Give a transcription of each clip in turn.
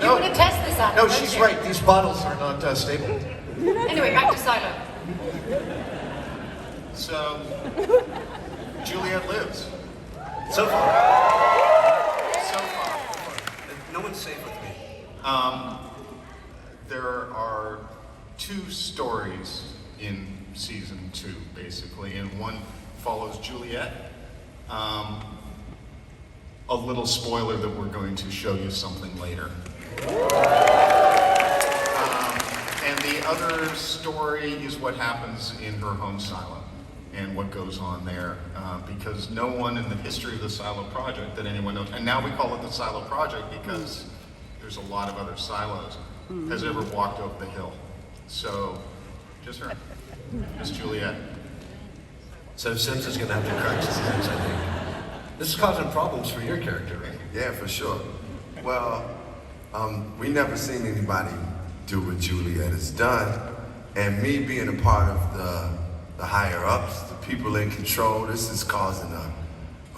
You want to test this out? No, she's right. These bottles are not stable. Anyway, back to Silo. So, Juliet lives. So far. So far. No one's safe with me. There are two stories in season 2, basically, and one follows Juliet. A little spoiler that we're going to show you something later. And the other story is what happens in her home silo and what goes on there, because no one in the history of the Silo Project that anyone knows, and now we call it the Silo Project because there's a lot of other silos, has ever walked up the hill. So, just her, Miss Juliet. So Sims is going to have to crack some heads, I think. This is causing problems for your character, right? Yeah, for sure. Well, we never seen anybody do what Juliet has done, and me being a part of the higher ups, the people in control, this is causing a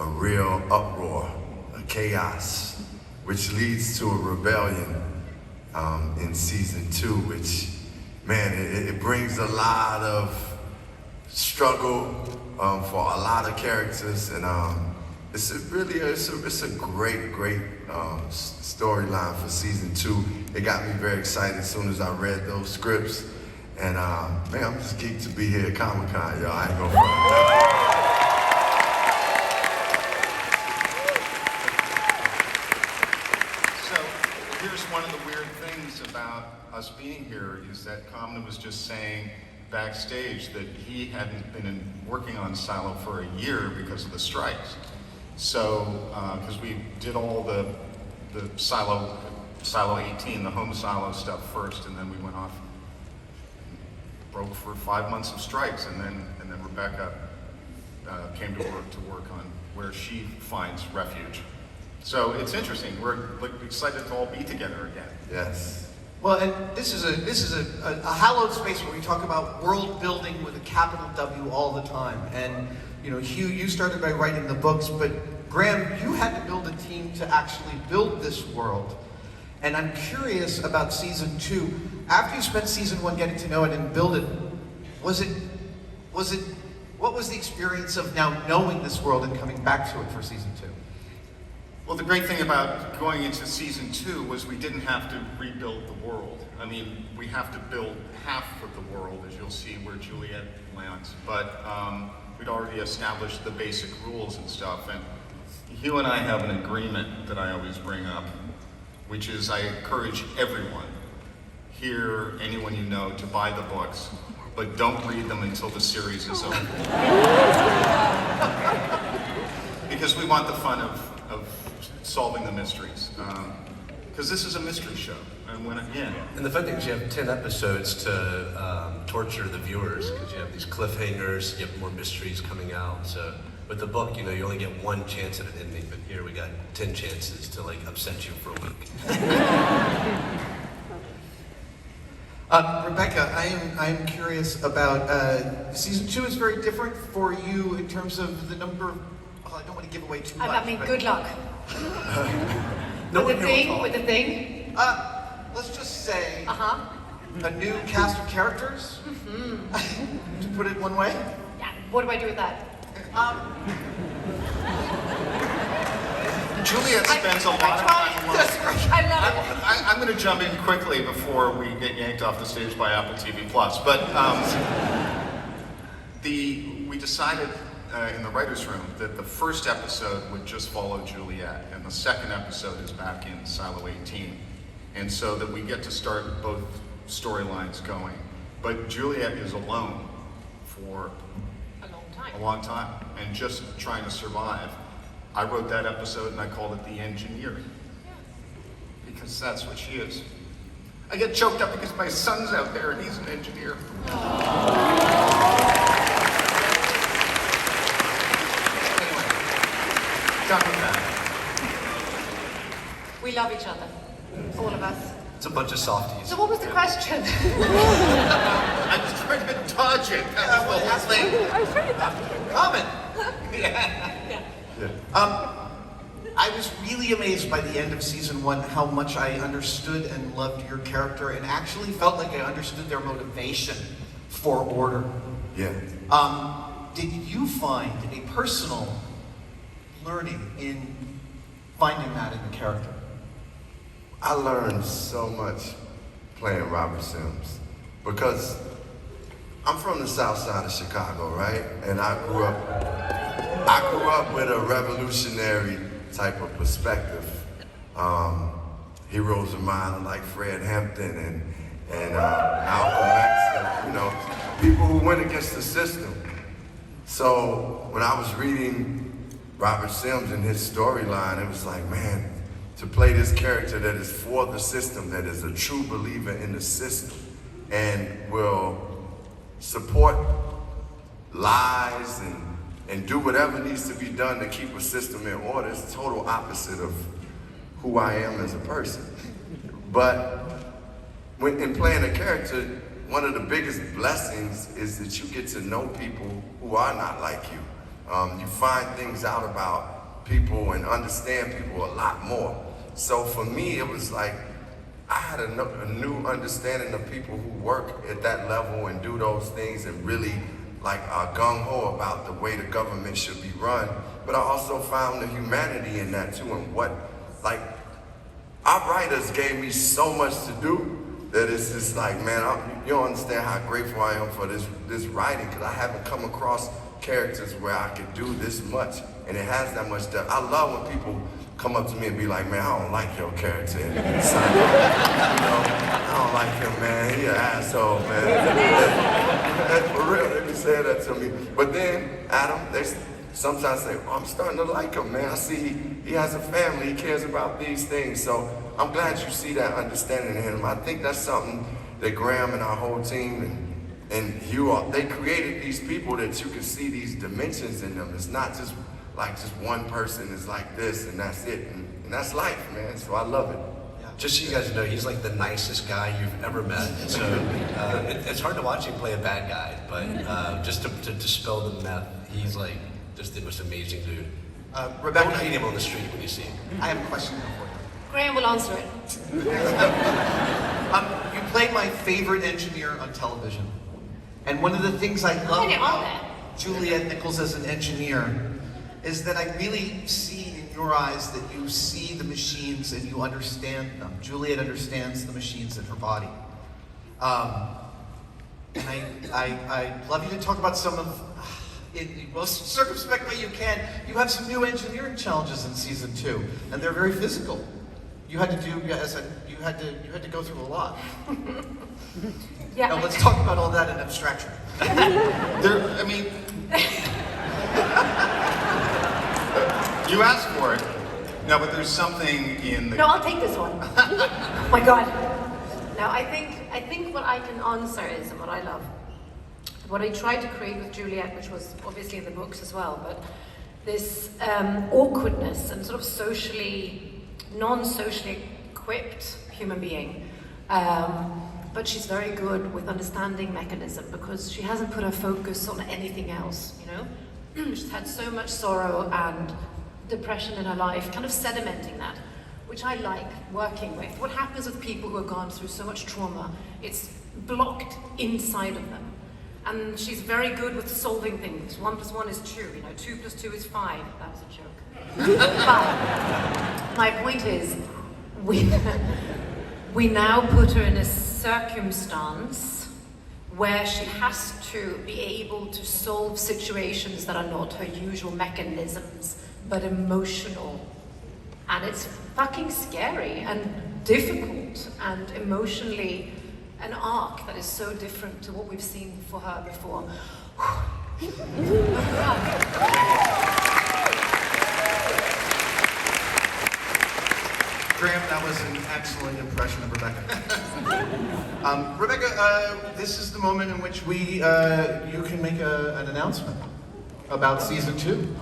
real uproar, a chaos, which leads to a rebellion in season 2, which, man, it brings a lot of struggle for a lot of characters, and it's a great storyline for season 2. It got me very excited as soon as I read those scripts, and man, I'm just geeked to be here at Comic-Con, y'all. I ain't gonna front. So here's one of the weird things about us being here is that Kamna was just saying backstage that he hadn't been working on Silo for a year because of the strikes. So, because we did all the Silo 18, the home Silo stuff first, and then we went off and broke for 5 months of strikes, and then Rebecca came to work on where she finds refuge. So it's interesting. We're excited to all be together again. Yes. Well, and this is a hallowed space where we talk about world building with a capital W all the time. And you know, Hugh, you started by writing the books, but Graham, you had to build a team to actually build this world. And I'm curious about season 2. After you spent season 1 getting to know it and build it, what was the experience of now knowing this world and coming back to it for season 2? Well, the great thing about going into season 2 was we didn't have to rebuild the world. I mean, we have to build half of the world, as you'll see where Juliet lands. But we'd already established the basic rules and stuff. And Hugh and I have an agreement that I always bring up, which is I encourage everyone, here, anyone you know, to buy the books, but don't read them until the series is over. Because we want the fun of solving the mysteries. Because this is a mystery show. And the fun thing is you have 10 episodes to torture the viewers, because you have these cliffhangers, you have more mysteries coming out. So with the book, you know, you only get one chance at an ending, but here we got 10 chances to like upset you for a week. Rebecca, I am curious about season 2 is very different for you in terms of the number. Well, I don't want to give away too much. I mean, good luck. With the thing. Let's just say a new cast of characters. To put it one way. Yeah. What do I do with that? Juliet spends a lot of time alone. I love it. I'm going to jump in quickly before we get yanked off the stage by Apple TV+. But we decided in the writer's room that the first episode would just follow Juliet, and the second episode is back in Silo 18. And so that we get to start both storylines going. But Juliet is alone for a long time, and just trying to survive. I wrote that episode and I called it The Engineer. Because that's what she is. I get choked up because my son's out there and he's an engineer. Anyway, done with that. We love each other. All of us. It's a bunch of softies. So what was the question? I was trying to dodge it. That was the whole thing. Comment. Yeah. I was really amazed by the end of season 1 how much I understood and loved your character and actually felt like I understood their motivation for order. Yeah. Did you find a personal learning in finding that in the character? I learned so much playing Robert Sims because I'm from the south side of Chicago, right? And I grew up with a revolutionary type of perspective. Heroes of mine like Fred Hampton and Malcolm X, and, you know, people who went against the system. So when I was reading Robert Sims and his storyline, it was like, man, to play this character that is for the system, that is a true believer in the system, and will support lies and do whatever needs to be done to keep a system in order. It's total opposite of who I am as a person. But when in playing a character, one of the biggest blessings is that you get to know people who are not like you. You find things out about people and understand people a lot more. So for me, it was like, I had a new understanding of people who work at that level and do those things and really like are gung-ho about the way the government should be run. But I also found the humanity in that too, and what, like, our writers gave me so much to do that it's just like, man, you don't understand how grateful I am for this writing, because I haven't come across characters where I could do this much, and it has that much depth. I love when people come up to me and be like, man, I don't like your character in Seinfeld. You know, I don't like him, man. He an asshole, man. For real, they be saying that to me. But then, Adam, they sometimes say, oh, I'm starting to like him, man. I see he has a family, he cares about these things. So I'm glad you see that understanding in him. I think that's something that Graham and our whole team and you all, they created these people that you can see these dimensions in them. It's not just like just one person is like this and that's it. And that's life, man. So I love it. Just so you guys know, he's like the nicest guy you've ever met. So it's hard to watch him play a bad guy, but just to dispel the myth, he's like just the most amazing dude. Rebecca, Don't meet him on the street when you see him. I have a question for you. Graham will answer it. You played my favorite engineer on television. And one of the things I love many are about there? Juliet Nichols as an engineer is that I really see in your eyes that you see the machines and you understand them. Juliet understands the machines in her body. And I'd love you to talk about some of, in the most circumspect way you can, you have some new engineering challenges in season 2, and they're very physical. You had to do, you had to go through a lot. Yeah. Now let's talk about all that in abstraction. I mean, you asked for it. No, but there's something in the... No, I'll take this one. Oh my God. Now, I think what I can answer is, and what I love, what I tried to create with Juliet, which was obviously in the books as well, but this awkwardness and sort of non-socially equipped human being. But she's very good with understanding mechanism because she hasn't put her focus on anything else, you know? She's had so much sorrow and depression in her life, kind of sedimenting that, which I like working with. What happens with people who have gone through so much trauma? It's blocked inside of them. And she's very good with solving things. 1 + 1 is 2, you know, 2 + 2 is 5. That was a joke. But my point is, we now put her in a circumstance where she has to be able to solve situations that are not her usual mechanisms, but emotional. And it's fucking scary and difficult and emotionally an arc that is so different to what we've seen for her before. Graham, that was an excellent impression of Rebecca. Rebecca, this is the moment in which you can make an announcement about season 2.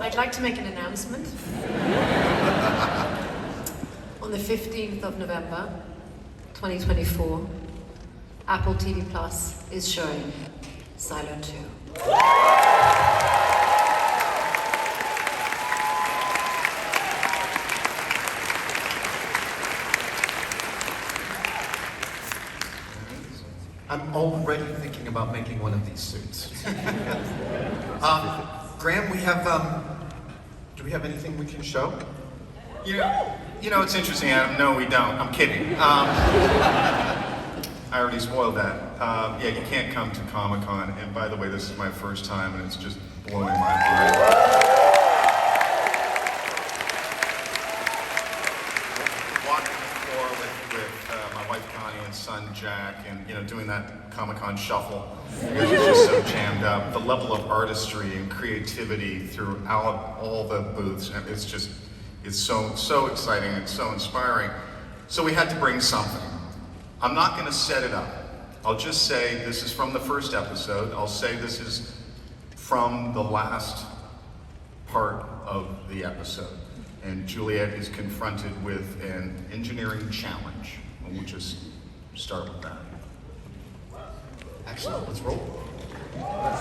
I'd like to make an announcement. On the 15th of November, 2024, Apple TV Plus is showing Silo 2. I'm already thinking about making one of these suits. Graham, we have, do we have anything we can show? You know, it's interesting, Adam. No, we don't. I'm kidding. I already spoiled that. Yeah, you can't come to Comic-Con. And by the way, this is my first time, and it's just blowing my mind. Walking the floor with my wife Connie and son Jack, and doing that Comic-Con shuffle because it's just so jammed up. The level of artistry and creativity throughout all the booths, and it's so exciting and so inspiring. So we had to bring something. I'm not going to set it up. I'll just say this is from the first episode. I'll say this is from the last part of the episode. And Juliet is confronted with an engineering challenge. And we'll just start with that. Excellent, let's roll.